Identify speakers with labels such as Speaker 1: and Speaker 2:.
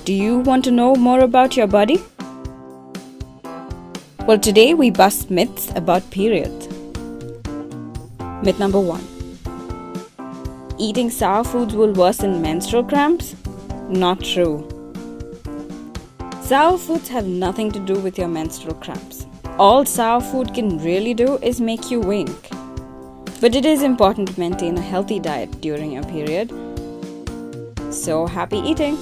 Speaker 1: Do you want to know more about your body? Well, today we bust myths about periods. Myth number 1. Eating sour foods will worsen menstrual cramps? Not true. Sour foods have nothing to do with your menstrual cramps. All sour food can really do is make you wink. But it is important to maintain a healthy diet during your period. So happy eating!